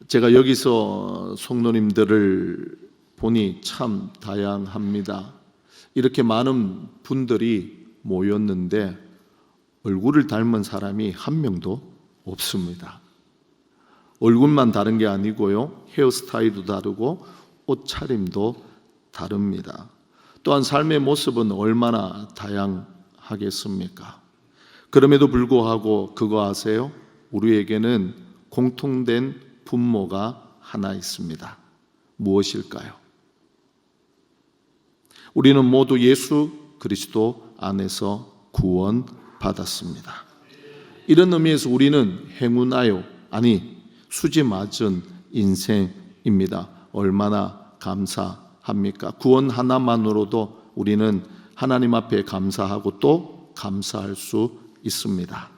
제가 여기서 성도님들을 보니 참 다양합니다. 이렇게 많은 분들이 모였는데 얼굴을 닮은 사람이 한 명도 없습니다. 얼굴만 다른 게 아니고요, 헤어스타일도 다르고 옷차림도 다릅니다. 또한 삶의 모습은 얼마나 다양하겠습니까? 그럼에도 불구하고 그거 아세요? 우리에게는 공통된 분모가 하나 있습니다. 무엇일까요? 우리는 모두 예수 그리스도 안에서 구원받았습니다. 이런 의미에서 우리는 행운하여, 아니 수지 맞은 인생입니다. 얼마나 감사합니까? 구원 하나만으로도 우리는 하나님 앞에 감사하고 또 감사할 수 있습니다.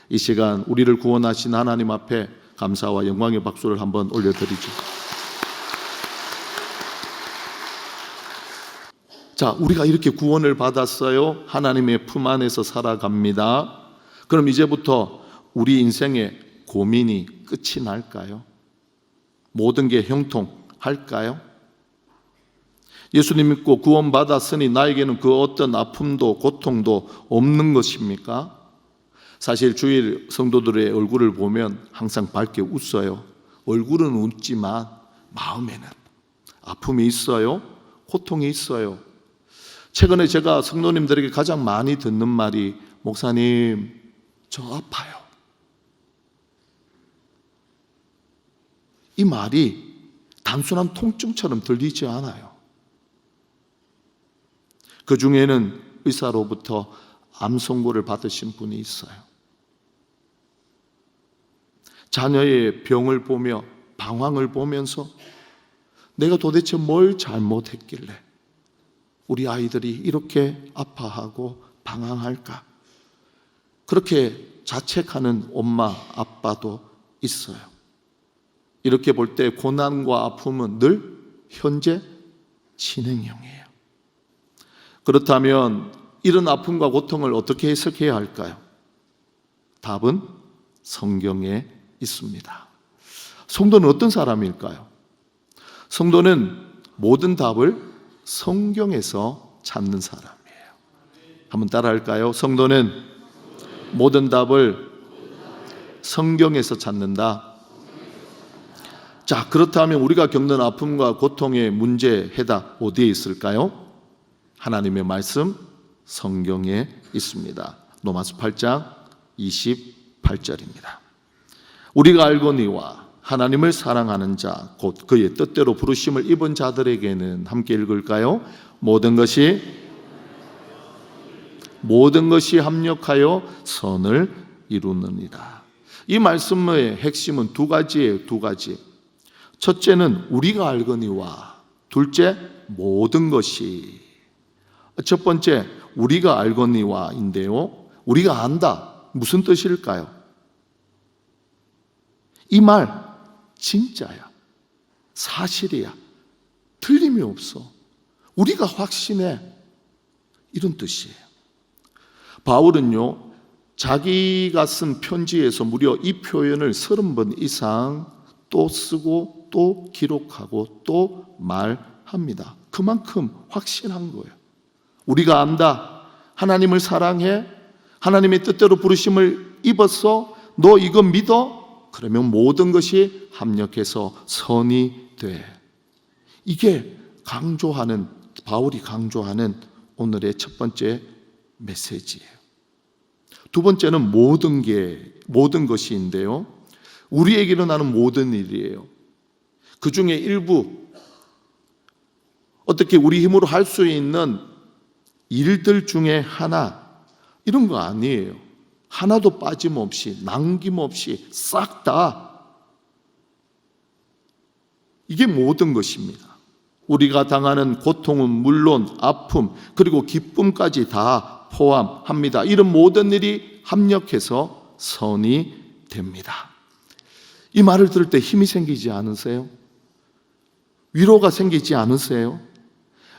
이 시간 우리를 구원하신 하나님 앞에 감사와 영광의 박수를 한번 올려드리죠. 자, 우리가 이렇게 구원을 받았어요. 하나님의 품 안에서 살아갑니다. 그럼 이제부터 우리 인생의 고민이 끝이 날까요? 모든 게 형통할까요? 예수님 믿고 구원받았으니 나에게는 그 어떤 아픔도 고통도 없는 것입니까? 사실 주일 성도들의 얼굴을 보면 항상 밝게 웃어요. 얼굴은 웃지만 마음에는 아픔이 있어요. 고통이 있어요. 최근에 제가 성도님들에게 가장 많이 듣는 말이, 목사님, 저 아파요. 이 말이 단순한 통증처럼 들리지 않아요. 그 중에는 의사로부터 암 선고를 받으신 분이 있어요. 자녀의 병을 보며 방황을 보면서 내가 도대체 뭘 잘못했길래 우리 아이들이 이렇게 아파하고 방황할까? 그렇게 자책하는 엄마, 아빠도 있어요. 이렇게 볼 때 고난과 아픔은 늘 현재 진행형이에요. 그렇다면 이런 아픔과 고통을 어떻게 해석해야 할까요? 답은 성경에 있습니다. 성도는 어떤 사람일까요? 성도는 모든 답을 성경에서 찾는 사람이에요. 한번 따라 할까요? 성도는 모든 답을 성경에서 찾는다. 자, 그렇다면 우리가 겪는 아픔과 고통의 문제 해답 어디에 있을까요? 하나님의 말씀 성경에 있습니다. 로마서 8장 28절입니다. 우리가 알거니와 하나님을 사랑하는 자, 곧 그의 뜻대로 부르심을 입은 자들에게는, 함께 읽을까요? 모든 것이 합력하여 선을 이루느니라. 이 말씀의 핵심은 두 가지예요. 두 가지. 첫째는 우리가 알거니와, 둘째 모든 것이. 첫 번째 우리가 알거니와인데요, 우리가 안다, 무슨 뜻일까요? 이 말 진짜야, 사실이야, 틀림이 없어, 우리가 확신해, 이런 뜻이에요. 바울은요, 자기가 쓴 편지에서 무려 이 표현을 30번 이상 또 쓰고 또 기록하고 또 말합니다. 그만큼 확신한 거예요. 우리가 안다, 하나님을 사랑해, 하나님의 뜻대로 부르심을 입었어, 너 이거 믿어? 그러면 모든 것이 합력해서 선이 돼. 이게 강조하는, 바울이 강조하는 오늘의 첫 번째 메시지예요. 두 번째는 모든 것이인데요, 우리에게 일어나는 모든 일이에요. 그 중에 일부, 어떻게 우리 힘으로 할 수 있는 일들 중에 하나, 이런 거 아니에요. 하나도 빠짐없이, 남김없이 싹 다, 이게 모든 것입니다. 우리가 당하는 고통은 물론 아픔, 그리고 기쁨까지 다 포함합니다. 이런 모든 일이 합력해서 선이 됩니다. 이 말을 들을 때 힘이 생기지 않으세요? 위로가 생기지 않으세요?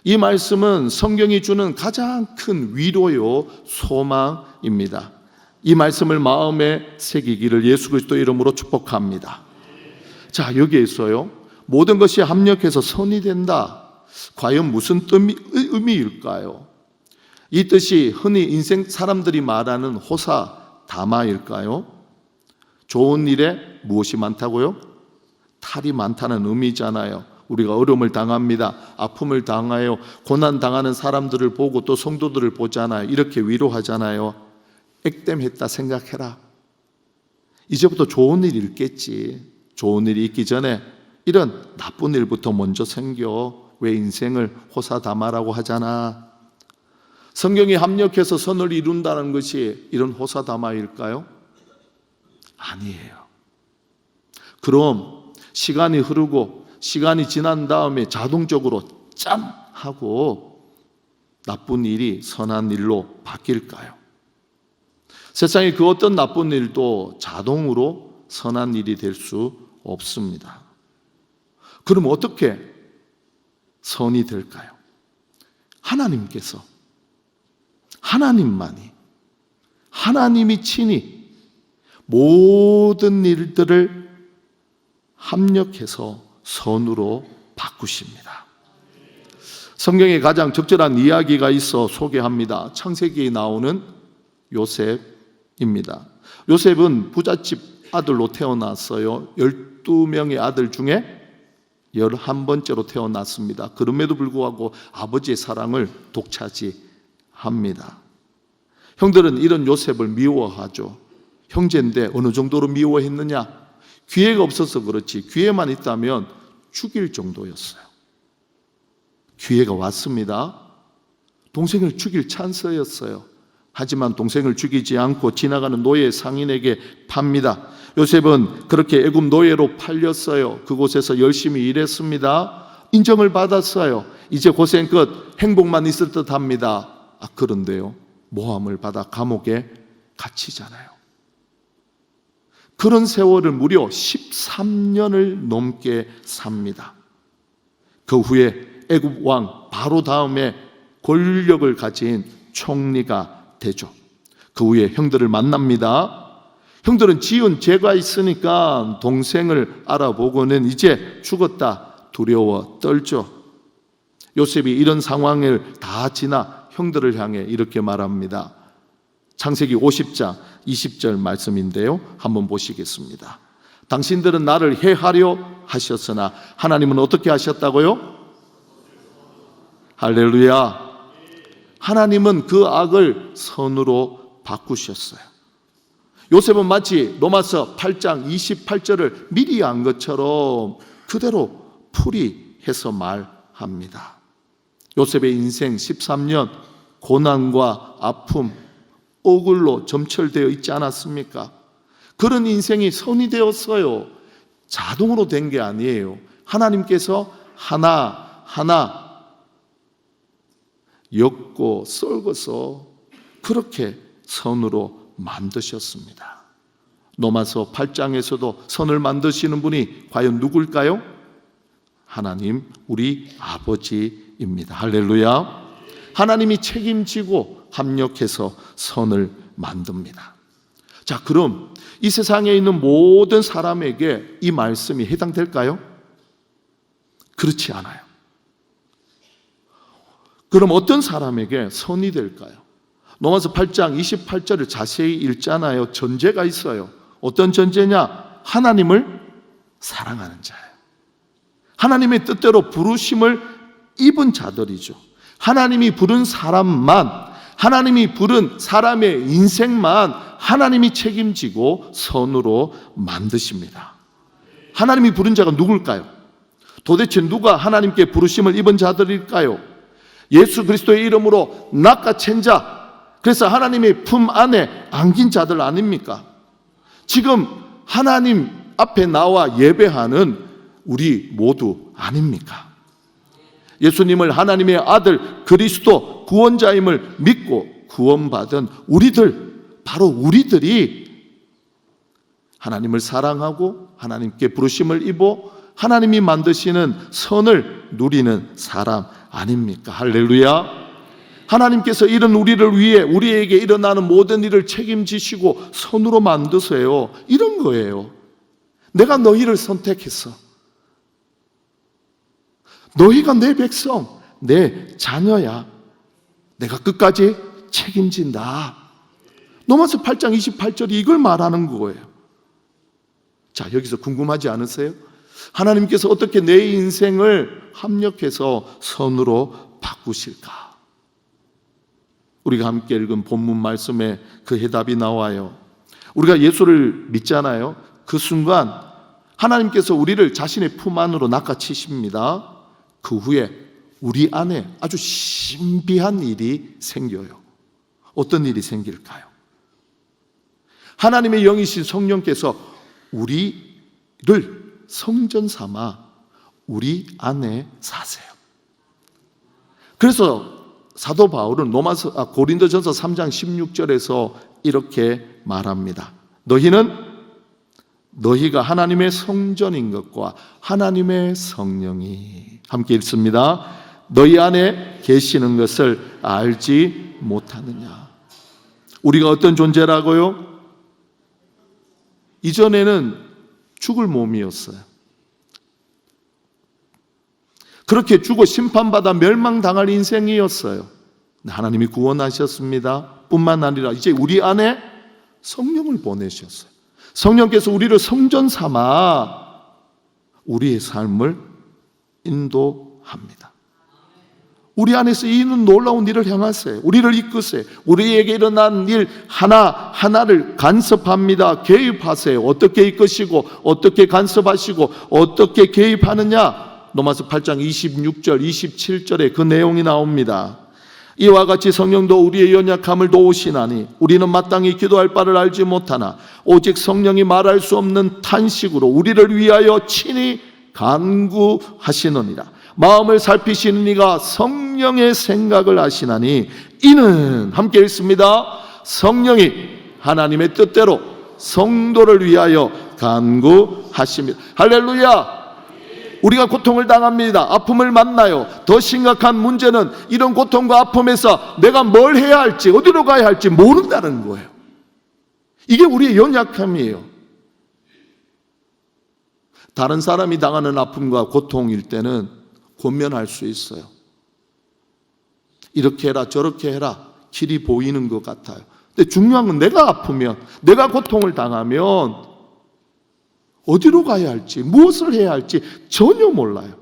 이 말씀은 성경이 주는 가장 큰 위로요, 소망입니다. 이 말씀을 마음에 새기기를 예수 그리스도 이름으로 축복합니다. 자, 여기에 있어요. 모든 것이 합력해서 선이 된다. 과연 무슨 의미일까요? 이 뜻이 흔히 인생 사람들이 말하는 호사다마일까요? 좋은 일에 무엇이 많다고요? 탈이 많다는 의미잖아요. 우리가 어려움을 당합니다. 아픔을 당하여 고난 당하는 사람들을 보고 또 성도들을 보잖아요. 이렇게 위로하잖아요. 액땜했다 생각해라. 이제부터 좋은 일이 있겠지. 좋은 일이 있기 전에 이런 나쁜 일부터 먼저 생겨. 왜 인생을 호사다마라고 하잖아. 성경이 합력해서 선을 이룬다는 것이 이런 호사다마일까요? 아니에요. 그럼 시간이 흐르고 시간이 지난 다음에 자동적으로 짠 하고 나쁜 일이 선한 일로 바뀔까요? 세상에 그 어떤 나쁜 일도 자동으로 선한 일이 될 수 없습니다. 그럼 어떻게 선이 될까요? 하나님께서, 하나님이 친히 모든 일들을 합력해서 선으로 바꾸십니다. 성경에 가장 적절한 이야기가 있어 소개합니다. 창세기에 나오는 요셉입니다. 요셉은 부잣집 아들로 태어났어요. 12명의 아들 중에 11번째로 태어났습니다. 그럼에도 불구하고 아버지의 사랑을 독차지합니다. 형들은 이런 요셉을 미워하죠. 형제인데 어느 정도로 미워했느냐? 기회가 없어서 그렇지, 기회만 있다면 죽일 정도였어요. 기회가 왔습니다. 동생을 죽일 찬스였어요. 하지만 동생을 죽이지 않고 지나가는 노예 상인에게 팝니다. 요셉은 그렇게 애굽 노예로 팔렸어요. 그곳에서 열심히 일했습니다. 인정을 받았어요. 이제 고생 끝, 행복만 있을 듯 합니다. 그런데요, 모함을 받아 감옥에 갇히잖아요. 그런 세월을 무려 13년을 넘게 삽니다. 그 후에 애굽 왕 바로 다음에 권력을 가진 총리가 되죠. 그 후에 형들을 만납니다. 형들은 지은 죄가 있으니까 동생을 알아보고는 이제 죽었다 두려워 떨죠. 요셉이 이런 상황을 다 지나 형들을 향해 이렇게 말합니다. 창세기 50장 20절 말씀인데요, 한번 보시겠습니다. 당신들은 나를 해하려 하셨으나 하나님은 어떻게 하셨다고요? 할렐루야. 하나님은 그 악을 선으로 바꾸셨어요. 요셉은 마치 로마서 8장 28절을 미리 안 것처럼 그대로 풀이해서 말합니다. 요셉의 인생 13년 고난과 아픔, 억울로 점철되어 있지 않았습니까? 그런 인생이 선이 되었어요. 자동으로 된 게 아니에요. 하나님께서 하나하나 엮고 썰어서 그렇게 선으로 만드셨습니다. 로마서 8장에서도 선을 만드시는 분이 과연 누굴까요? 하나님, 우리 아버지입니다. 할렐루야. 하나님이 책임지고 합력해서 선을 만듭니다. 자, 그럼 이 세상에 있는 모든 사람에게 이 말씀이 해당될까요? 그렇지 않아요. 그럼 어떤 사람에게 선이 될까요? 로마서 8장 28절을 자세히 읽잖아요. 전제가 있어요. 어떤 전제냐? 하나님을 사랑하는 자예요. 하나님의 뜻대로 부르심을 입은 자들이죠. 하나님이 부른 사람만, 하나님이 부른 사람의 인생만 하나님이 책임지고 선으로 만드십니다. 하나님이 부른 자가 누굴까요? 도대체 누가 하나님께 부르심을 입은 자들일까요? 예수 그리스도의 이름으로 낚아챈 자, 그래서 하나님의 품 안에 안긴 자들 아닙니까? 지금 하나님 앞에 나와 예배하는 우리 모두 아닙니까? 예수님을 하나님의 아들 그리스도 구원자임을 믿고 구원받은 우리들, 바로 우리들이 하나님을 사랑하고 하나님께 부르심을 입어 하나님이 만드시는 선을 누리는 사람 아닙니까? 할렐루야. 하나님께서 이런 우리를 위해 우리에게 일어나는 모든 일을 책임지시고 선으로 만드세요. 이런 거예요. 내가 너희를 선택했어. 너희가 내 백성, 내 자녀야. 내가 끝까지 책임진다. 로마서 8장 28절이 이걸 말하는 거예요. 자, 여기서 궁금하지 않으세요? 하나님께서 어떻게 내 인생을 합력해서 선으로 바꾸실까? 우리가 함께 읽은 본문 말씀에 그 해답이 나와요. 우리가 예수를 믿잖아요. 그 순간 하나님께서 우리를 자신의 품 안으로 낚아치십니다. 그 후에 우리 안에 아주 신비한 일이 생겨요. 어떤 일이 생길까요? 하나님의 영이신 성령께서 우리를 성전 삼아 우리 안에 사세요. 그래서 사도 바울은 고린도전서 3장 16절에서 이렇게 말합니다. 너희가 하나님의 성전인 것과 하나님의 성령이, 함께 읽습니다. 너희 안에 계시는 것을 알지 못하느냐. 우리가 어떤 존재라고요? 이전에는 죽을 몸이었어요. 그렇게 죽어 심판받아 멸망당할 인생이었어요. 하나님이 구원하셨습니다. 뿐만 아니라 이제 우리 안에 성령을 보내셨어요. 성령께서 우리를 성전 삼아 우리의 삶을 인도합니다. 우리 안에서 이는 놀라운 일을 행하세요. 우리를 이끄세요. 우리에게 일어난 일 하나하나를 간섭합니다. 개입하세요. 어떻게 이끄시고 어떻게 간섭하시고 어떻게 개입하느냐. 로마서 8장 26절 27절에 그 내용이 나옵니다. 이와 같이 성령도 우리의 연약함을 도우시나니 우리는 마땅히 기도할 바를 알지 못하나 오직 성령이 말할 수 없는 탄식으로 우리를 위하여 친히 간구하시느니라. 마음을 살피시는 이가 성령의 생각을 아시나니 이는, 함께 읽습니다. 성령이 하나님의 뜻대로 성도를 위하여 간구하십니다. 할렐루야. 우리가 고통을 당합니다. 아픔을 만나요. 더 심각한 문제는 이런 고통과 아픔에서 내가 뭘 해야 할지, 어디로 가야 할지 모른다는 거예요. 이게 우리의 연약함이에요. 다른 사람이 당하는 아픔과 고통일 때는 권면할 수 있어요. 이렇게 해라 저렇게 해라 길이 보이는 것 같아요. 근데 중요한 건 내가 아프면, 내가 고통을 당하면 어디로 가야 할지, 무엇을 해야 할지 전혀 몰라요.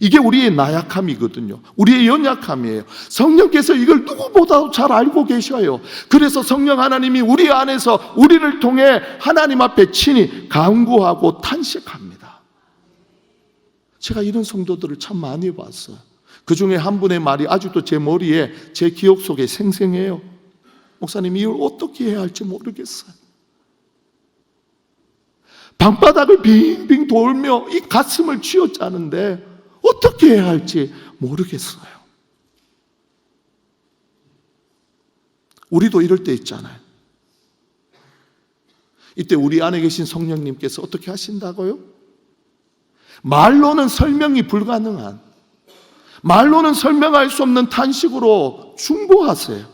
이게 우리의 나약함이거든요. 우리의 연약함이에요. 성령께서 이걸 누구보다도 잘 알고 계셔요. 그래서 성령 하나님이 우리 안에서 우리를 통해 하나님 앞에 친히 간구하고 탄식합니다. 제가 이런 성도들을 참 많이 봤어요. 그 중에 한 분의 말이 아직도 제 머리에, 제 기억 속에 생생해요. 목사님, 이걸 어떻게 해야 할지 모르겠어요. 방바닥을 빙빙 돌며 이 가슴을 쥐어짜는데 어떻게 해야 할지 모르겠어요. 우리도 이럴 때 있잖아요. 이때 우리 안에 계신 성령님께서 어떻게 하신다고요? 말로는 설명이 불가능한, 말로는 설명할 수 없는 탄식으로 중보하세요.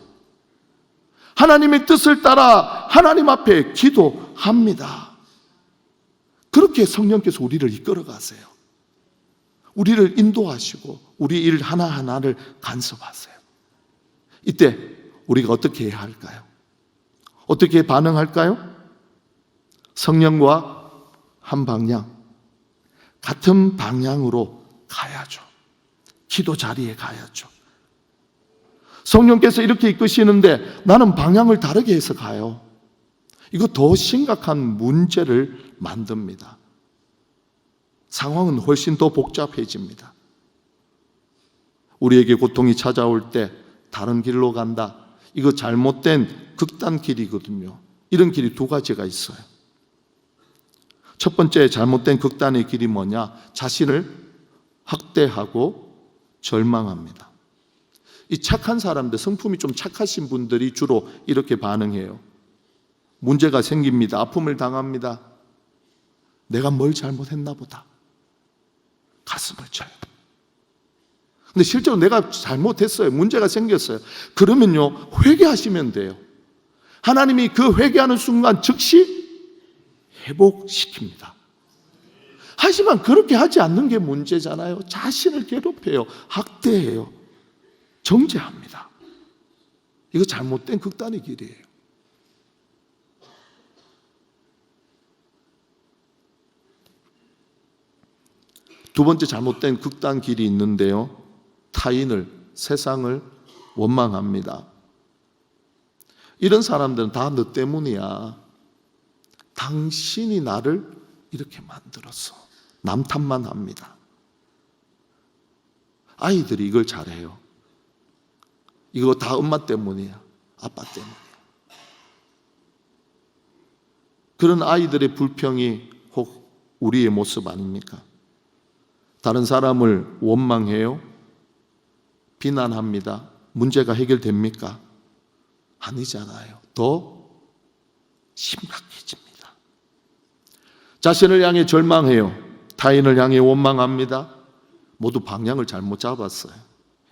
하나님의 뜻을 따라 하나님 앞에 기도합니다. 그렇게 성령께서 우리를 이끌어 가세요. 우리를 인도하시고 우리 일 하나하나를 간섭하세요. 이때 우리가 어떻게 해야 할까요? 어떻게 반응할까요? 성령과 한 방향, 같은 방향으로 가야죠. 기도 자리에 가야죠. 성령께서 이렇게 이끄시는데 나는 방향을 다르게 해서 가요. 이거 더 심각한 문제를 만듭니다. 상황은 훨씬 더 복잡해집니다. 우리에게 고통이 찾아올 때 다른 길로 간다. 이거 잘못된 극단 길이거든요. 이런 길이 두 가지가 있어요. 첫 번째 잘못된 극단의 길이 뭐냐? 자신을 학대하고 절망합니다. 이 착한 사람들, 성품이 좀 착하신 분들이 주로 이렇게 반응해요. 문제가 생깁니다. 아픔을 당합니다. 내가 뭘 잘못했나 보다. 가슴을 쳐요. 근데 실제로 내가 잘못했어요. 문제가 생겼어요. 그러면요, 회개하시면 돼요. 하나님이 그 회개하는 순간 즉시 회복시킵니다. 하지만 그렇게 하지 않는 게 문제잖아요. 자신을 괴롭혀요. 학대해요. 정죄합니다. 이거 잘못된 극단의 길이에요. 두 번째 잘못된 극단 길이 있는데요. 타인을, 세상을 원망합니다. 이런 사람들은 다 너 때문이야. 당신이 나를 이렇게 만들었어. 남 탓만 합니다. 아이들이 이걸 잘해요. 이거 다 엄마 때문이야. 아빠 때문이야. 그런 아이들의 불평이 혹 우리의 모습 아닙니까? 다른 사람을 원망해요. 비난합니다. 문제가 해결됩니까? 아니잖아요. 더 심각해집니다. 자신을 향해 절망해요. 타인을 향해 원망합니다. 모두 방향을 잘못 잡았어요.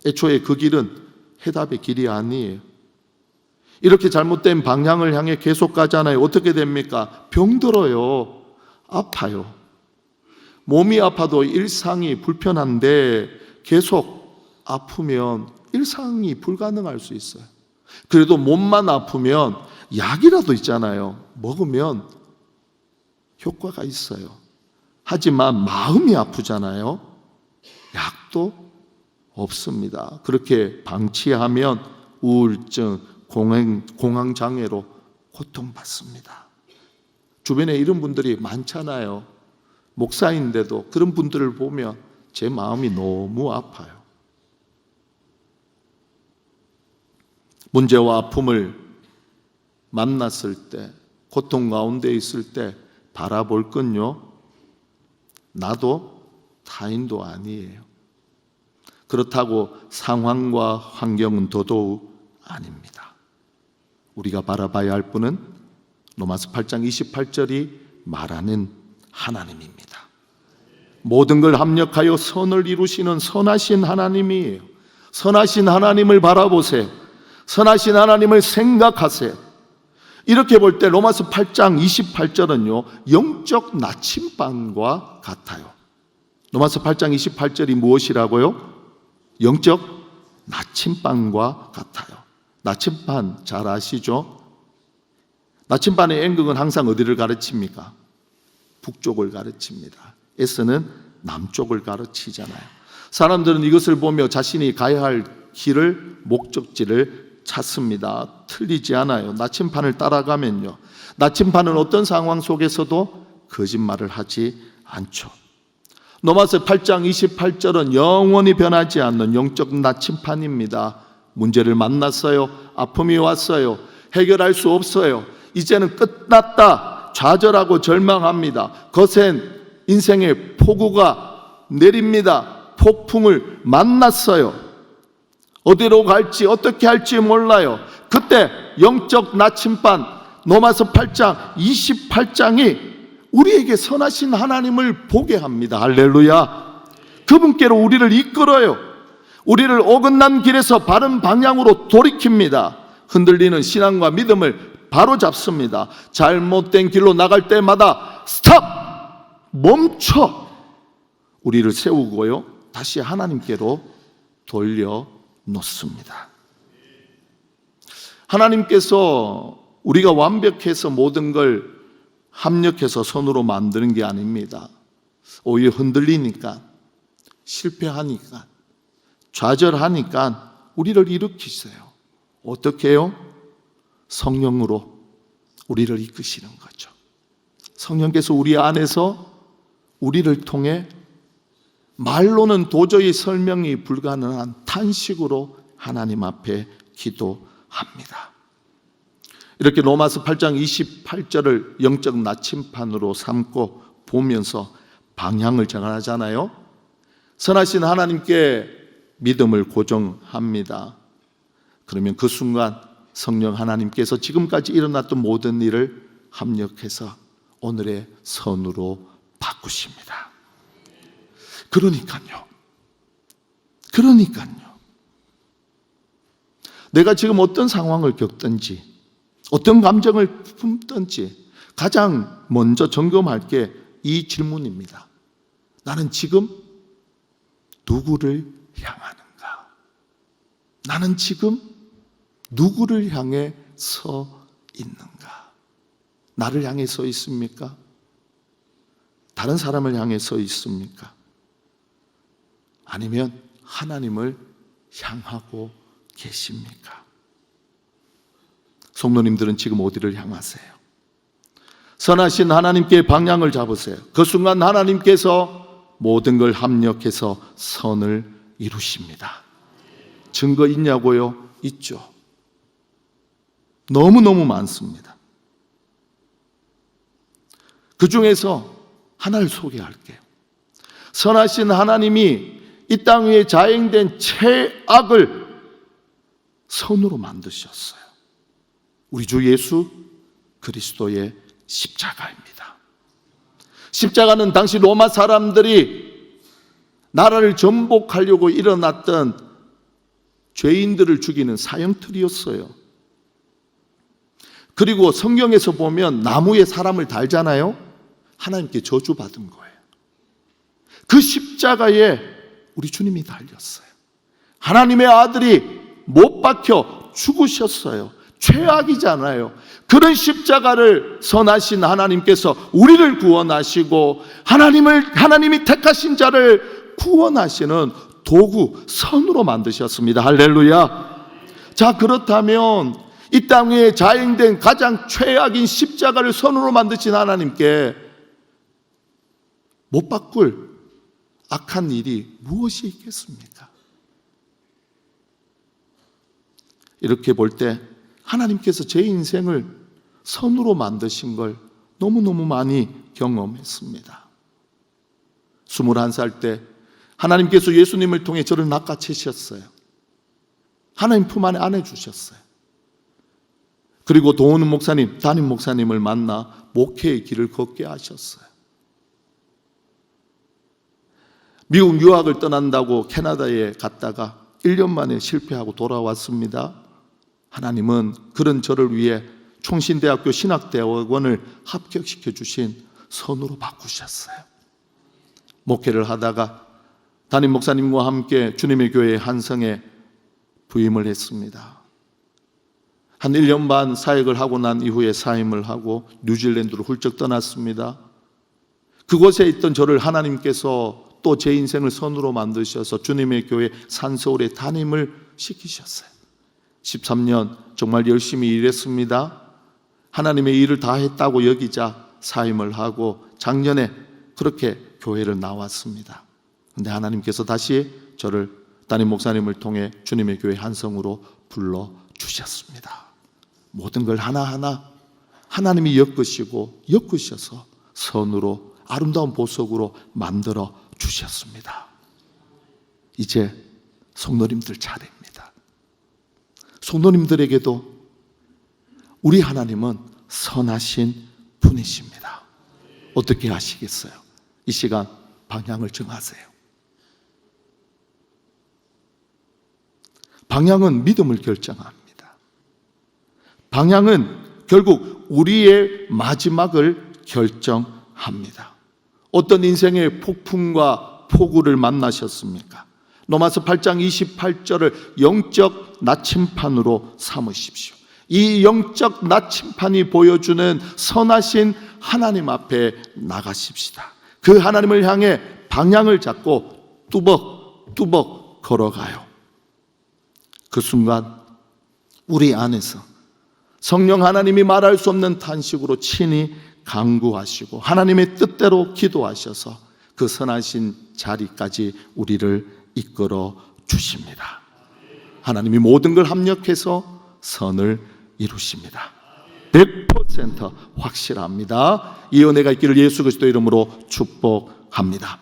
애초에 그 길은 해답의 길이 아니에요. 이렇게 잘못된 방향을 향해 계속 가잖아요. 어떻게 됩니까? 병들어요. 아파요. 몸이 아파도 일상이 불편한데 계속 아프면 일상이 불가능할 수 있어요. 그래도 몸만 아프면 약이라도 있잖아요. 먹으면 효과가 있어요. 하지만 마음이 아프잖아요. 약도 없습니다. 그렇게 방치하면 우울증, 공황장애로 고통받습니다. 주변에 이런 분들이 많잖아요. 목사인데도 그런 분들을 보면 제 마음이 너무 아파요. 문제와 아픔을 만났을 때, 고통 가운데 있을 때 바라볼 건요, 나도 타인도 아니에요. 그렇다고 상황과 환경은 더더욱 아닙니다. 우리가 바라봐야 할 분은 로마서 8장 28절이 말하는 하나님입니다. 모든 걸 합력하여 선을 이루시는 선하신 하나님이에요. 선하신 하나님을 바라보세요. 선하신 하나님을 생각하세요. 이렇게 볼 때 로마서 8장 28절은요, 영적 나침반과 같아요. 로마서 8장 28절이 무엇이라고요? 영적 나침반과 같아요. 나침반 잘 아시죠? 나침반의 N극은 항상 어디를 가르칩니까? 북쪽을 가르칩니다. S는 남쪽을 가르치잖아요. 사람들은 이것을 보며 자신이 가야 할 길을, 목적지를 찾습니다. 틀리지 않아요. 나침반을 따라가면요, 나침반은 어떤 상황 속에서도 거짓말을 하지 않죠. 로마서 8장 28절은 영원히 변하지 않는 영적 나침반입니다. 문제를 만났어요. 아픔이 왔어요. 해결할 수 없어요. 이제는 끝났다. 좌절하고 절망합니다. 거센 인생의 폭우가 내립니다. 폭풍을 만났어요. 어디로 갈지 어떻게 할지 몰라요. 그때 영적 나침반 로마서 8장 28장이 우리에게 선하신 하나님을 보게 합니다. 할렐루야. 그분께로 우리를 이끌어요. 우리를 어긋난 길에서 바른 방향으로 돌이킵니다. 흔들리는 신앙과 믿음을 바로잡습니다. 잘못된 길로 나갈 때마다 스톱! 멈춰! 우리를 세우고요, 다시 하나님께로 돌려놓습니다. 하나님께서 우리가 완벽해서 모든 걸 합력해서 선으로 만드는 게 아닙니다. 오히려 흔들리니까, 실패하니까, 좌절하니까 우리를 일으키세요. 어떻게 해요? 성령으로 우리를 이끄시는 거죠. 성령께서 우리 안에서 우리를 통해 말로는 도저히 설명이 불가능한 탄식으로 하나님 앞에 기도합니다. 이렇게 로마서 8장 28절을 영적 나침반으로 삼고 보면서 방향을 정하잖아요. 선하신 하나님께 믿음을 고정합니다. 그러면 그 순간 성령 하나님께서 지금까지 일어났던 모든 일을 합력해서 오늘의 선으로 바꾸십니다. 그러니까요. 내가 지금 어떤 상황을 겪든지, 어떤 감정을 품든지 가장 먼저 점검할 게 이 질문입니다. 나는 지금 누구를 향하는가? 나는 지금 누구를 향해 서 있는가? 나를 향해 서 있습니까? 다른 사람을 향해 서 있습니까? 아니면 하나님을 향하고 계십니까? 성도님들은 지금 어디를 향하세요? 선하신 하나님께 방향을 잡으세요. 그 순간 하나님께서 모든 걸 합력해서 선을 이루십니다. 증거 있냐고요? 있죠. 너무너무 많습니다. 그 중에서 하나를 소개할게요. 선하신 하나님이 이 땅 위에 자행된 최악을 선으로 만드셨어요. 우리 주 예수 그리스도의 십자가입니다. 십자가는 당시 로마 사람들이 나라를 정복하려고 일어났던 죄인들을 죽이는 사형틀이었어요. 그리고 성경에서 보면 나무에 사람을 달잖아요. 하나님께 저주받은 거예요. 그 십자가에 우리 주님이 달렸어요. 하나님의 아들이 못 박혀 죽으셨어요. 최악이잖아요. 그런 십자가를 선하신 하나님께서 우리를 구원하시고 하나님이 택하신 자를 구원하시는 도구, 선으로 만드셨습니다. 할렐루야. 자, 그렇다면 이 땅 위에 자행된 가장 최악인 십자가를 선으로 만드신 하나님께 못 바꿀 악한 일이 무엇이 있겠습니까? 이렇게 볼 때 하나님께서 제 인생을 선으로 만드신 걸 너무너무 많이 경험했습니다. 21살 때 하나님께서 예수님을 통해 저를 낚아채셨어요. 하나님 품 안에 안아주셨어요. 그리고 도우는 목사님, 담임 목사님을 만나 목회의 길을 걷게 하셨어요. 미국 유학을 떠난다고 캐나다에 갔다가 1년 만에 실패하고 돌아왔습니다. 하나님은 그런 저를 위해 총신대학교 신학대학원을 합격시켜 주신 선으로 바꾸셨어요. 목회를 하다가 담임 목사님과 함께 주님의 교회 한성에 부임을 했습니다. 한 1년 반 사역을 하고 난 이후에 사임을 하고 뉴질랜드로 훌쩍 떠났습니다. 그곳에 있던 저를 하나님께서 또 제 인생을 선으로 만드셔서 주님의 교회 산서울에 담임을 시키셨어요. 13년 정말 열심히 일했습니다. 하나님의 일을 다 했다고 여기자 사임을 하고 작년에 그렇게 교회를 나왔습니다. 그런데 하나님께서 다시 저를 담임 목사님을 통해 주님의 교회 한성으로 불러주셨습니다. 모든 걸 하나하나 하나님이 엮으셔서 선으로 아름다운 보석으로 만들어 주셨습니다. 이제 성도님들 차례입니다. 성도님들에게도 우리 하나님은 선하신 분이십니다. 어떻게 하시겠어요? 이 시간 방향을 정하세요. 방향은 믿음을 결정합니다. 방향은 결국 우리의 마지막을 결정합니다. 어떤 인생의 폭풍과 폭우를 만나셨습니까? 로마서 8장 28절을 영적 나침판으로 삼으십시오. 이 영적 나침판이 보여주는 선하신 하나님 앞에 나가십시다. 그 하나님을 향해 방향을 잡고 뚜벅뚜벅 걸어가요. 그 순간 우리 안에서 성령 하나님이 말할 수 없는 탄식으로 친히 간구하시고 하나님의 뜻대로 기도하셔서 그 선하신 자리까지 우리를 이끌어 주십니다. 하나님이 모든 걸 합력해서 선을 이루십니다. 100% 확실합니다. 이 은혜가 있기를 예수 그리스도 이름으로 축복합니다.